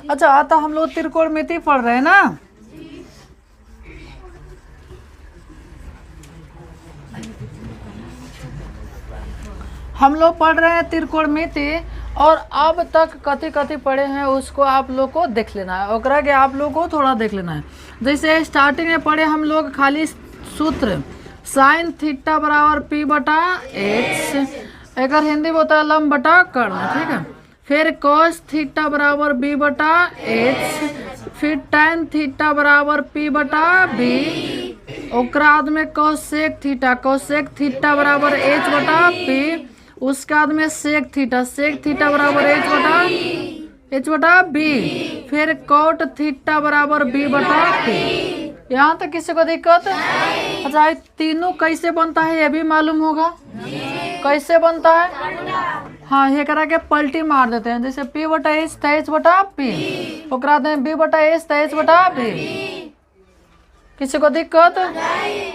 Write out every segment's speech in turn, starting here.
अच्छा आता हम लोग त्रिकोणमिति पढ़ रहे हैं ना। हम लोग पढ़ रहे हैं त्रिकोणमिति और अब तक कथी कथी पढ़े हैं उसको आप लोग को देख लेना है, ओकरा के आप लोग को थोड़ा देख लेना है। जैसे स्टार्टिंग में पढ़े हम लोग खाली सूत्र साइन थीटा बराबर पी बटा एच, एक हिंदी में होता है लंब बटा कर्ण, ठीक है। फिर कॉस थीटा बराबर बी बटा एच, फिर टैन थीटा बराबर पी बटा बी, ओकरा बाद में कोसेक थीटा बराबर एच बटा पी, उसके बाद में सेक थीटा बराबर एच बटा बी, फिर कॉट थीटा बराबर बी बटा पी। यहाँ तक किसी को दिक्कत? अच्छा ये तीनों कैसे बनता है ये भी मालूम होगा, कैसे बनता है? हाँ ये करा के पलटी मार देते हैं, जैसे पी बटा एच तो एच बटा पी, ओकरा में बी बटा एच तो एच बटा बी। किसी को दिक्कत?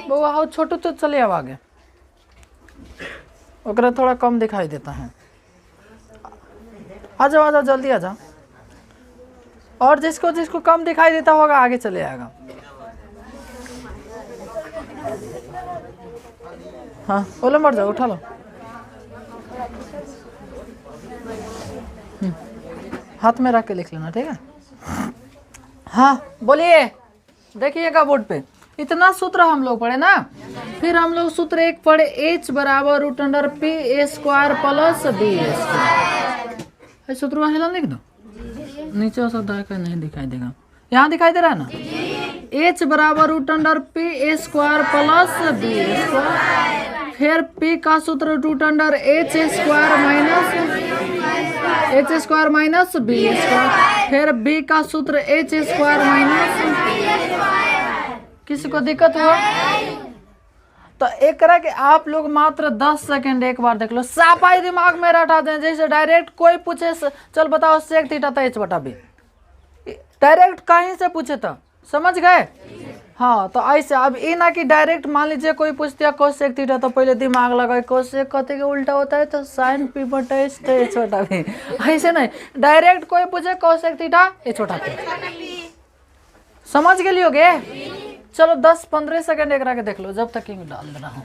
वो आओ छोटू तो चले अब आगे, ओकरा थोड़ा कम दिखाई देता है। आ जाओ जल्दी आ जाओ, और जिसको जिसको कम दिखाई देता होगा आगे चले आएगा। हाँ बोलो मर जाओ, उठा लो। हाथ में रख के लिख लेना, ठीक है। हाँ बोलिए, देखिएगा बोर्ड पे। इतना सूत्र हम लोग पढ़े ना। फिर हम लोग सूत्र एक पढ़े h बराबर root under P A square plus B square. सूत्र वहाँ हिला लिख दो, नीचे सब नहीं दिखाई देगा, यहाँ दिखाई दे रहा है ना। h बराबर root under P A square plus B square, फिर p का सूत्र root under H square minus B square, फिर b का सूत्र एच स्क्वायर माइनस। किसी को दिक्कत हुआ? तो एक करा कि आप लोग मात्र 10 सेकंड एक बार देख लो, सापाई दिमाग में रटा दें। जैसे डायरेक्ट कोई पूछे चल बताओ सेक थीटा तो एच बटा बी, डायरेक्ट कहीं से पूछे तो समझ गए। हाँ तो ऐसे अब ये ना कि डायरेक्ट मान लीजिए कोई पूछते है कोसेक थीटा तो पहले दिमाग लगाए कोसेक कते के उल्टा होता है तो साइन पी बटा एच तो एच बटा बी, ऐसे नहीं डायरेक्ट कोई पूछे कोसेक थीटा एच बटा बी। समझ गए लियोगे? चलो 10-15 सेकंड एक के देख लो जब तक इंक डाल देना हो।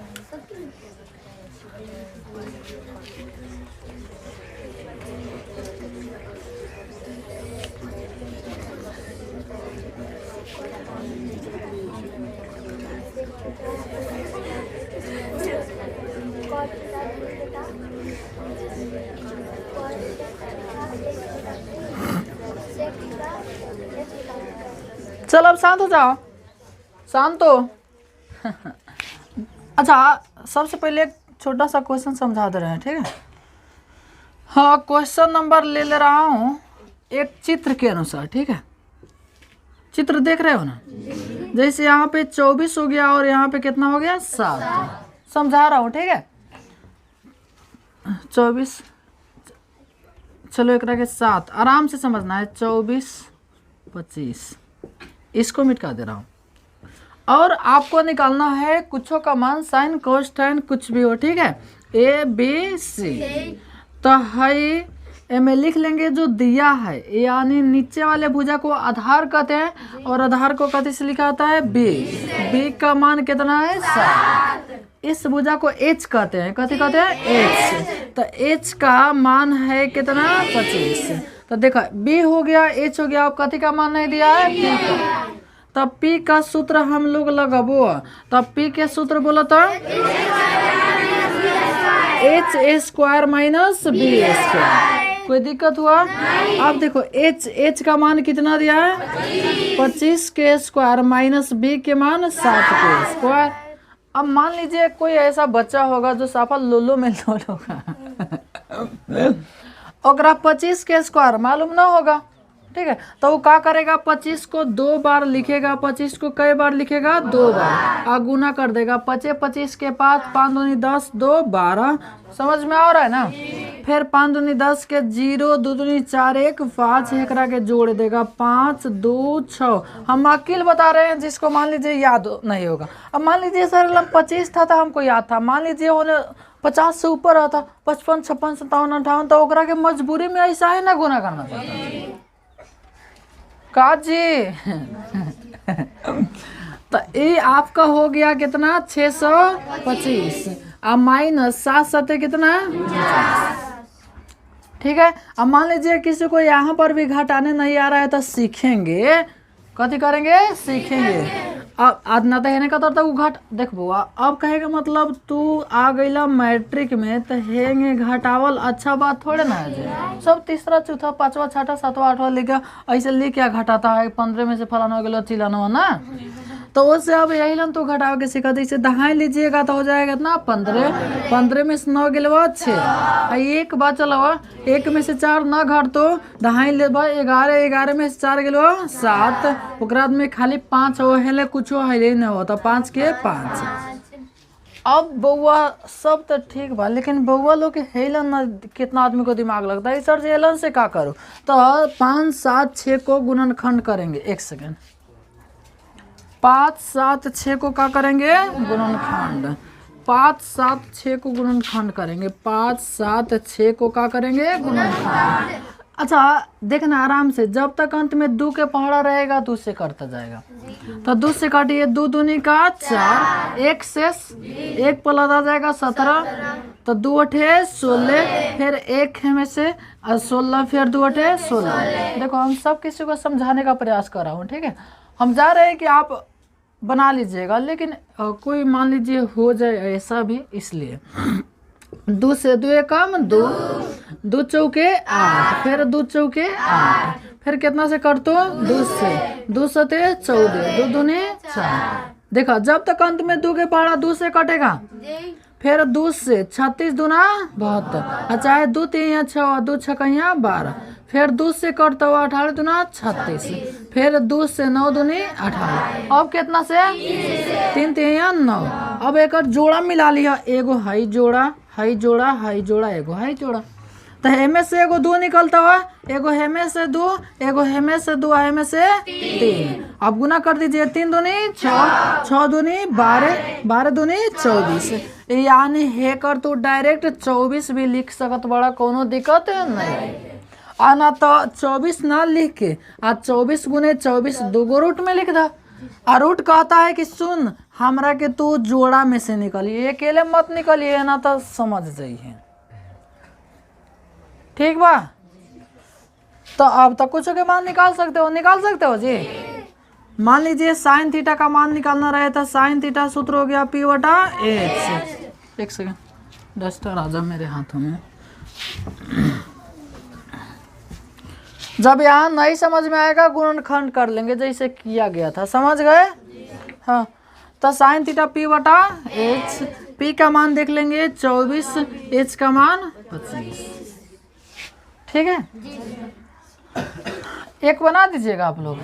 चलो अब शांत हो जाओ, शांत हो। अच्छा सबसे पहले एक छोटा सा क्वेश्चन समझा दे रहे हैं, ठीक है। हाँ क्वेश्चन नंबर ले रहा हूँ एक चित्र के अनुसार, ठीक है। चित्र देख रहे हो ना, जैसे यहाँ पे 24 हो गया और यहाँ पे कितना हो गया 7, समझा रहा हूँ, ठीक है। 24 चलो एक के 7 आराम से समझना है, 24 25 इसको मिटा दे रहा हूँ और आपको निकालना है कुछों का मान, साइन कोस टैन कुछ भी हो, ठीक है। ए बी सी तो है में लिख लेंगे जो दिया है, यानी नीचे वाले भुजा को आधार कहते हैं और आधार को कथी से लिखा जाता है बी। बी का मान कितना है 7, इस भुजा को एच कहते हैं, कथी कहते हैं एच, तो एच का मान है कितना 25। तो देखो बी हो गया एच हो गया, अब कथी का मान नहीं दिया है पी का, तब P का सूत्र हम लोग लगाबो, तब P के सूत्र बोला था H A square minus B square. कोई दिक्कत हुआ? अब देखो एच का मान कितना दिया है 25 के स्क्वायर माइनस बी के मान 7 के स्क्वायर। अब मान लीजिए कोई ऐसा बच्चा होगा जो साफा लोलो में लोल होगा ओकरा 25 के स्क्वायर मालूम ना होगा, ठीक है। तो वो क्या करेगा 25 को 2 बार लिखेगा, 25 को कई बार लिखेगा 2 बार, और गुना कर देगा 25 के पास 5 दूनी 10 2 12, समझ में आ रहा है ना। फिर 5 दूनी 10 के 0 2 दूनी 4 1 5 एकरा के जोड़ देगा 5 2 6। हम अकेले बता रहे हैं जिसको मान लीजिए याद नहीं होगा। अब मान लीजिए सर 25 था तो हमको याद था, मान लीजिए उन्हें 50 से ऊपर आता 55 56 57 58, तो ओकरा के मजबूरी में ऐसा है ना गुना करना पड़ता है। काजी तो ये आपका हो गया कितना 625 अब माइनस 7 7 कितना, ठीक है। अब मान लीजिए किसी को यहाँ पर भी घटाने नहीं आ रहा है तो सीखेंगे, कथी करेंगे, सीखेंगे। अब आदना तो हेने का तो घट देख बुआ, अब कहेगा मतलब तू आ गईला मैट्रिक में तो हेंगे घटावल अच्छा बात थोड़े ना है। सब तीसरा चौथा पांचवा छठा सातवा आठवा लिखा ऐसे लिख क्या घटाता है, 15 में से फलाना हो गया चिलाना ना, तो उससे अब यही लन तो घटाव के सीखा इसे दहाई लीजिएगा तो हो जाएगा इतना 15, 15 में से 9 गिलवा 6 एक बात चलो 1 में से 4 ना घट तो दहाई लेबा 11, 11 में से 4 गिलवा 7 ओकरा में खाली 5 हो हेले कुछ है नहीं होता 5 के 5। अब बउआ सब तो ठीक बा लेकिन बउआ लोग के हेलन ना कितना आदमी को दिमाग लगता है सर जी हेलन से का करो, तो 5 7 6 को गुणनखंड करेंगे, 1 सेकेंड, 5 7 6 को क्या करेंगे, गुणनखंड, 5 7 6 को गुणनखंड करेंगे, 5 7 6 को क्या करेंगे, गुणनखंड। अच्छा देखना आराम से, जब तक अंत में 2 के पहाड़ा रहेगा 2 से कटता जाएगा, तो 2 से काटिए, 2 दूनी का 4, 1 से 1 पलट आ जाएगा 17, तो 2 अठे 16, फिर 1 में से 16, फिर 2 अठे 16। देखो हम सब किसी को समझाने का प्रयास कर रहा हूँ, ठीक है। हम जा रहे हैं कि आप बना लीजिएगा, लेकिन कोई मान लीजिए हो जाए ऐसा भी, इसलिए 2 से 2 कम 2, 2 चौके 8, फिर 2 चौके 8, फिर कितना से कर तो 2 से 2 सते 14, 2 दूनी 4। देखा जब तक अंत में 2 के पहाड़ा 2 से कटेगा, फिर 2 से 36 दूना 72, चाहे 2 3 6 2 6 12, फिर 2 से कटता हुआ 18 दूना 36, फिर 2 से 9 दूनी 18, अब कितना से 3 3 9। अब एक जोड़ा मिला लिया, एगो हाई जोड़ा हाई जोड़ा हाई जोड़ा एगो हाई जोड़ा, तो हेमे से एगो 2 निकलता हुआ, एगो हेमे से 2, एगो हेमे से 2, हेमे से 3। अब गुना कर दीजिए, 3 दूनी 6, 6 दूनी 12, 12 दूनी 24, यानी हे कर तो डायरेक्ट 24 भी लिख सकत बड़ा, कोनो दिक्कत नहीं। आना तो 24 ना लिख के आ 24 गुने 24 2 रूट में लिख दा, आ रूट कहता है कि सुन हमरा के तू जोड़ा में से निकलिए, अकेले मत निकलिए ना तो समझ जाइए, ठीक बा। तो अब तक कुछ के मान निकाल सकते हो जी। मान लीजिए साइन थीटा का मान निकालना रहे तो साइन थीटा सूत्र हो गया P बटा H। 1 सेकेंड, डस्टर आजा मेरे हाथों में। जब यहाँ नहीं समझ में आएगा गुणनखंड कर लेंगे जैसे किया गया था, समझ गए। हाँ तो साइन थीटा P बटा H, P का मान देख लेंगे 24, H का मान 25, ठीक है। एक बना दीजिएगा आप लोग,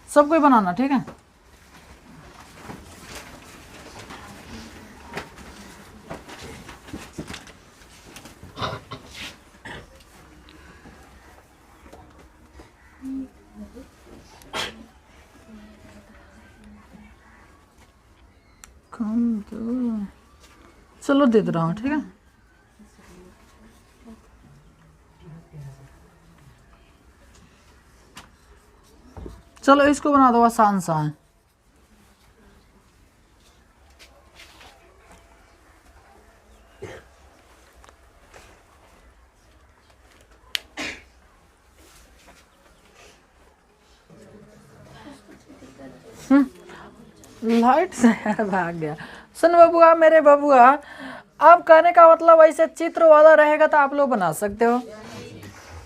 सबको बनाना, ठीक है। चलो दे रहा हूँ, ठीक है। चलो इसको बना दो आसान सा है। लाइट से भाग गया। सुन बबुआ, मेरे बबुआ, अब कहने का मतलब ऐसे चित्र वाला रहेगा तो आप लोग बना सकते हो।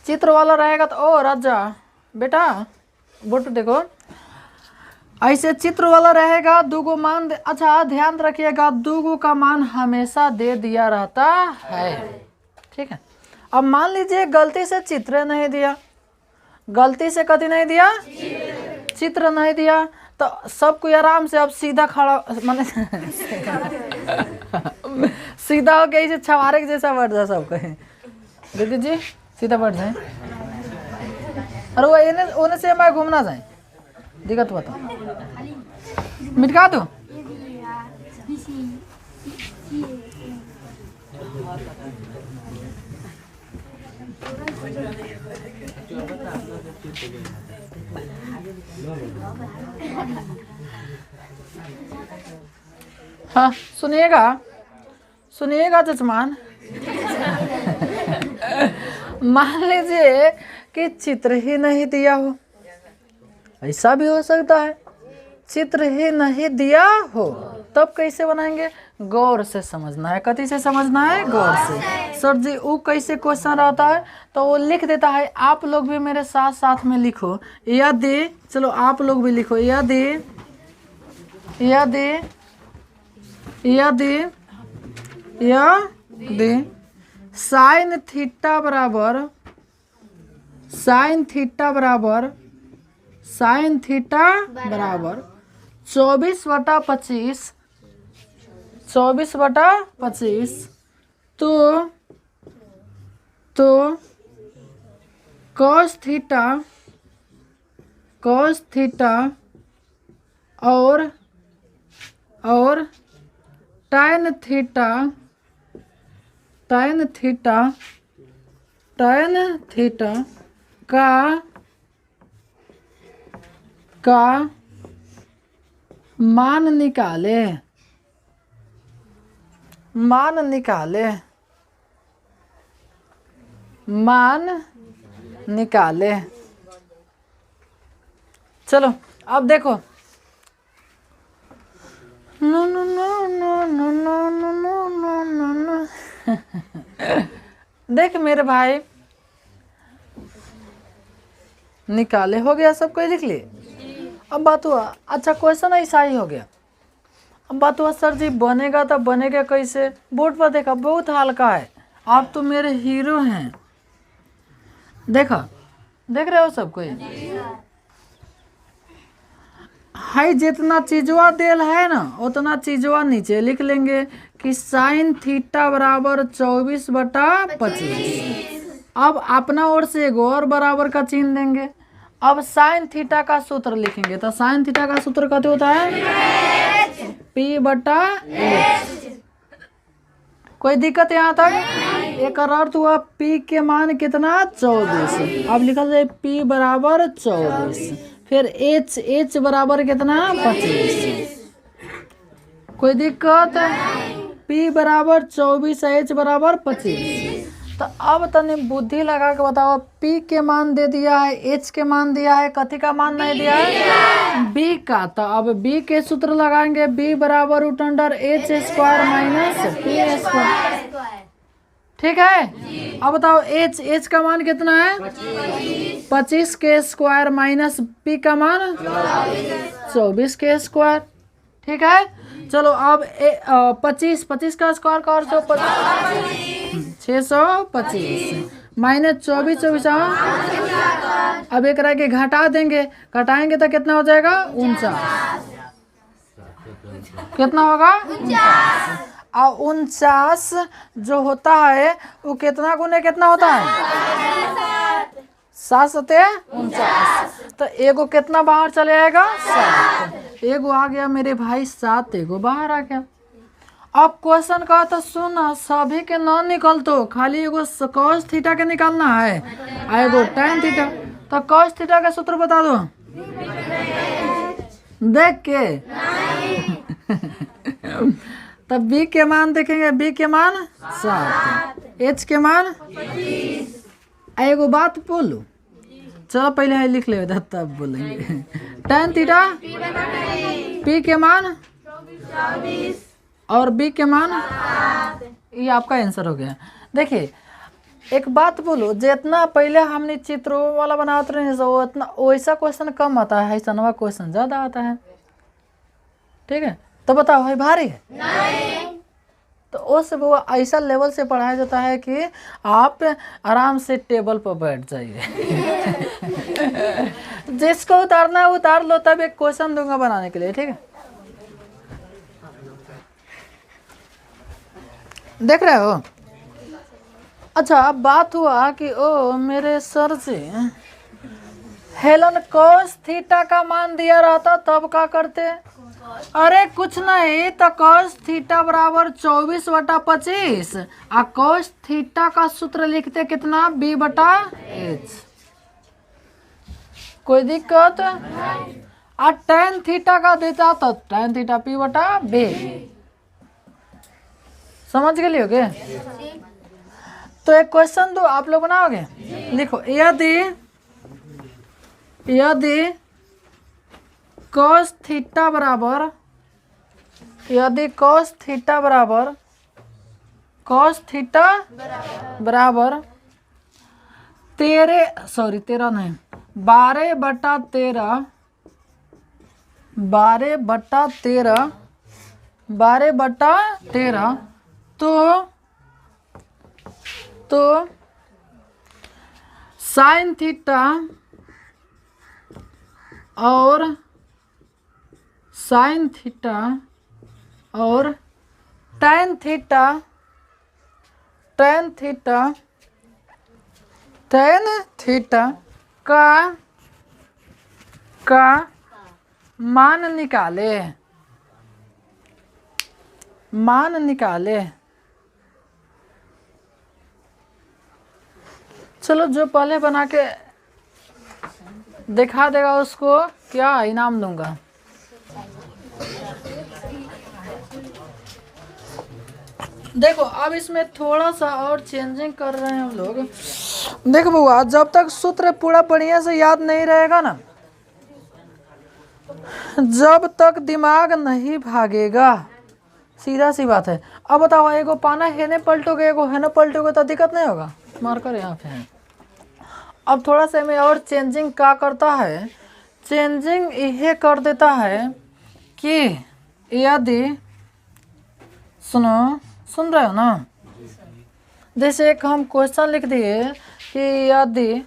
चित्र वाला रहेगा तो ओ राजा बेटा बोटू देखो, ऐसे चित्र वाला रहेगा, 2 गो मान अच्छा ध्यान रखिएगा, 2 गो का मान हमेशा दे दिया रहता है, ठीक है। अब मान लीजिए गलती से चित्र नहीं दिया, गलती से कभी नहीं दिया, चित्र नहीं दिया, तो सबको आराम से अब सीधा खड़ा माने सीधा हो गई छवारे जैसा बैठ जाए सबको, दीदी जी सीधा बैठ जाए, और वो ओने से मैं घूमना जाए, दिक्कत बताओ मिटका दो। हाँ सुनिएगा, सुनिएगा जजमान। मान लीजिए कि चित्र ही नहीं दिया हो, ऐसा भी हो सकता है, चित्र ही नहीं दिया हो, तब कैसे बनाएंगे? गौर से समझना है। कथी से समझना है? गौर से। सर जी वो कैसे क्वेश्चन रहता है? तो वो लिख देता है, आप लोग भी मेरे साथ साथ में लिखो। यदि, चलो आप लोग भी लिखो, यदि यदि यदि यदि साइन थीटा बराबर 24/25 तो cos थीटा और tan थीटा का मान निकाले। चलो अब देखो, no no no no no no no no no no. देख मेरे भाई, निकाले हो गया, सब कोई लिख लिए। अब बात हुआ, अच्छा क्वेश्चन ऐसा ही हो गया। अब बात हुआ सर जी बनेगा तो बनेगा कैसे? बोर्ड पर देखा, बहुत हल्का है। आप तो मेरे हीरो हैं। देखा, देख रहे हो सब कोई? हाई जितना चीजवा देल है ना उतना चीजवा नीचे लिख लेंगे कि साइन थीटा बराबर 24/25। अब अपना ओर से एक और बराबर का चिन्ह देंगे। अब साइन थीटा का सूत्र लिखेंगे, तो साइन थीटा का सूत्र कहते होता है P/H। कोई दिक्कत यहाँ तक? एक अर्थ हुआ P के मान कितना? 24। अब लिखा जाए P बराबर 24, फिर H बराबर कितना? 25। कोई दिक्कत? P बराबर 24, H बराबर 25। तो अब तने बुद्धि लगा के बताओ, P के मान दे दिया है, H के मान दिया है, कथी का मान नहीं दिया है? B का। तो अब B के सूत्र लगाएंगे, B बराबर √H² माइनस P²। ठीक है? अब बताओ H का मान कितना है? 25 के स्क्वायर माइनस P का मान 24 के स्क्वायर। ठीक है? चलो अब 25 का स्क्वायर कर दो, 625 माइनस 24। अब एक के घटा देंगे, घटाएंगे तो कितना हो जाएगा? 49। कितना होगा? 49। और 49 जो होता है वो कितना गुने कितना होता है? 7 × 49। तो एगो कितना बाहर चले आएगा? 7। एगो आ गया मेरे भाई 7, एगो बाहर आ गया। अब क्वेश्चन का तो सुना, सभी के न निकल, तो खाली एगो cos थीटा के निकालना है, एगो tan थीटा। तो cos थीटा का सूत्र बता दो देख के। तब B के मान देखेंगे, B के मान 7, H के मान 25। एगो बात बोलू, चलो पहले है लिख ले तब बोलेंगे। tan थीटा P के मान 24 और B के मान 7। ये आपका आंसर हो गया। देखिए एक बात बोलो, जितना पहले हमने चित्रों वाला बनाते रहे उतना वैसा क्वेश्चन कम आता है, ऐसा नवा क्वेश्चन ज़्यादा आता है। ठीक है? तो बताओ है भारी है? नहीं। तो उस वो ऐसा लेवल से पढ़ाया जाता है कि आप आराम से टेबल पर बैठ जाइए। जिसको उतारना है उतार लो, तब एक क्वेश्चन दूंगा बनाने के लिए। ठीक है? देख रहे हो? अच्छा अब बात हुआ कि ओ मेरे सर से हेलन cos थीटा का मान दिया रहता तब क्या करते? अरे कुछ नहीं, तो cos थीटा बराबर 24/25 और cos थीटा का सूत्र लिखते कितना? B/H। कोई दिक्कत? और tan थीटा का देता तो tan थीटा P बटा बे। समझ गए लियोगे? तो एक क्वेश्चन दो, आप लोग बनाओगे? लिखो, यदि cos थीटा बराबर, यदि cos थीटा बराबर 12 नहीं, 12/13 तो साइन थीटा और tan थीटा का मान निकाले। चलो, जो पहले बना के दिखा देगा उसको क्या इनाम दूंगा। देखो, अब इसमें थोड़ा सा और चेंजिंग कर रहे हैं हम लोग। देखो बुआ, जब तक सूत्र पूरा बढ़िया से याद नहीं रहेगा ना, जब तक दिमाग नहीं भागेगा, सीधा सी बात है। अब बताओ, एगो पाना हेने पलटोगे, एगो हेने पलटोगे तो दिक्कत नहीं होगा। मार्कर यहाँ पे है। अब थोड़ा सा में और चेंजिंग क्या करता है, चेंजिंग यह कर देता है कि यदि, सुन रहे हो ना, जैसे एक हम क्वेश्चन लिख दिए कि यदि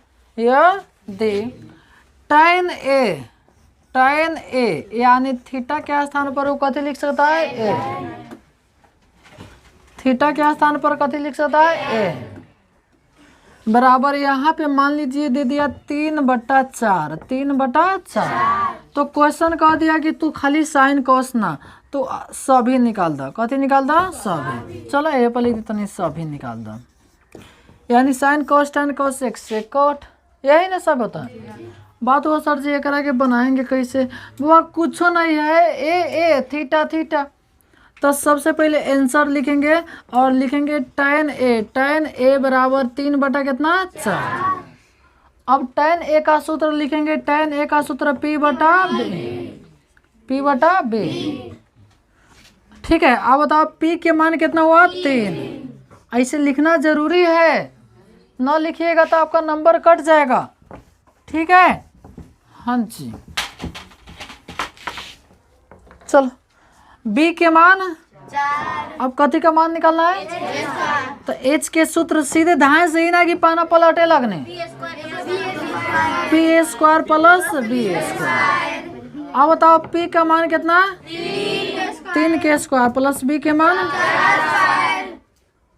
tan A यानी थीटा के स्थान पर वो कथी लिख सकता है? A। थीटा के स्थान पर कथी लिख सकता है? A बराबर, यहाँ पे मान लीजिए दे दिया 3/4। तो क्वेश्चन कह दिया कि तू खाली साइन कॉस ना, तो सभी निकाल दो। कथी निकाल दो? सभी। चलो ए पर लिख देते, सभी निकाल दो। यानी sine cos tan cos x से कॉट, यही ना सब होता है। बात वो सर जी ये करा के बनाएंगे कैसे? वो कुछ नहीं है, ए थीटा। तो सबसे पहले आंसर लिखेंगे और लिखेंगे tan A बराबर 3/4। अब tan A का सूत्र लिखेंगे, tan A का सूत्र P बटा बे। ठीक है, अब बताओ P के मान कितना हुआ? 3। ऐसे लिखना जरूरी है, ना लिखिएगा तो आपका नंबर कट जाएगा। ठीक है, हाँ जी। चलो, B के मान 4। अब कथी का मान निकालना है? तो H के सूत्र सीधे धाए से ही ना कि पाना पलटे लगने, P² प्लस B²। अब बताओ P का मान कितना? 3² प्लस B के मान।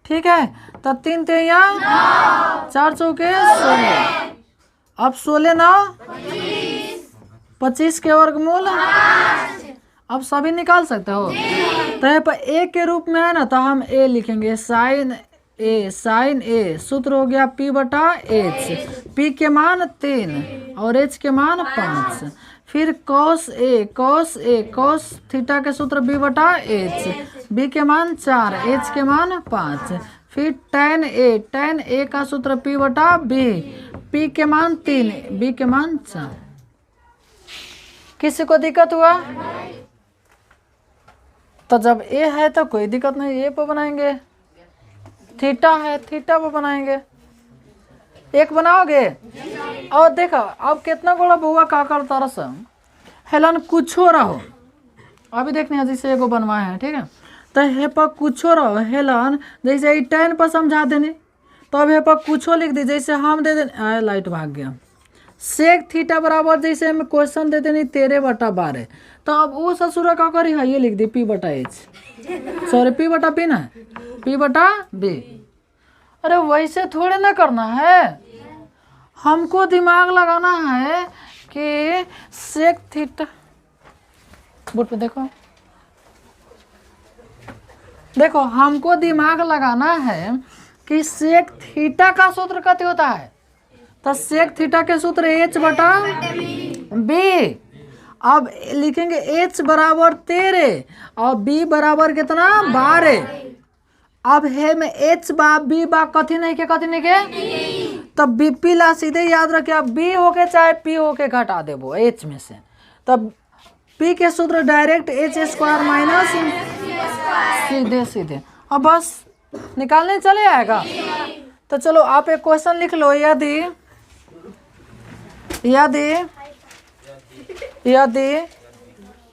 ठीक है, तो 3 3 4 चौके 16। अब 16 9 25 के वर्गमूल। अब सभी निकाल सकते हो। तो यहाँ पर A के रूप में है ना, तो हम A लिखेंगे, साइन A सूत्र हो गया P बटा H। P के मान 3 और H के मान 5। फिर cos थीटा के सूत्र B बटा H। B के मान 4, H के मान 5। फिर tan A का सूत्र P बटा B। P के मान 3, B के मान 4। किसी को दिक्कत हुआ? तो जब A है तो कोई दिक्कत नहीं, A पर बनाएंगे। थीटा है, थीटा पर बनाएंगे। एक बनाओगे। और देखो अब कितना गोला बुआ का करता रस हेलन कुछो रहो। अभी देखने हैं जैसे एगो बनवाए हैं, ठीक है। तो हे पर कुछो रहो हेलन, जैसे tan पर समझा देने, तो अब हे पर कुछो लिख दी। जैसे हम दे दें, लाइट भाग गया। सेक थीटा बराबर जैसे हम क्वेश्चन दे देनी 13/12। तो अब वो ससुरा का करी है, ये लिख दी P बटा H, सॉरी P बटा B ना, P बटा B। अरे वैसे थोड़े ना करना है, हमको दिमाग लगाना है कि सेक थीटा, बोर्ड पे देखो हमको दिमाग लगाना है कि सेक थीटा का सूत्र कथी होता है। तो सेक थीटा के सूत्र एच बटा बी। अब लिखेंगे एच बराबर 13 और बी बराबर कितना 12। अब है में एच बा बी बा कथी नहीं के कथी नहीं के, तब बी पी ला सीधे याद रखे, अब बी होके चाहे पी होके घटा देबो एच में से, तब पी के सूत्र डायरेक्ट एच स्क्वायर माइनस सीधे सीधे। अब बस निकालने चले आएगा। तो चलो आप एक क्वेश्चन लिख लो, यदि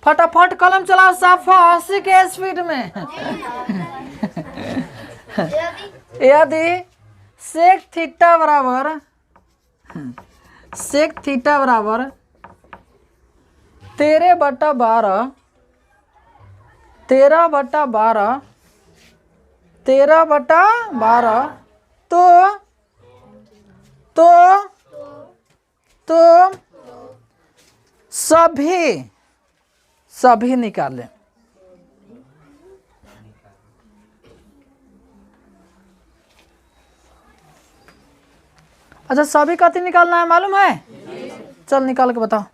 फटाफट कलम चलाओ साफा 80 के स्पीड में। यदि सेक थीटा बराबर 13/12 तो सभी निकालें। अच्छा सभी कथी निकालना है मालूम है? चल निकाल के बताओ।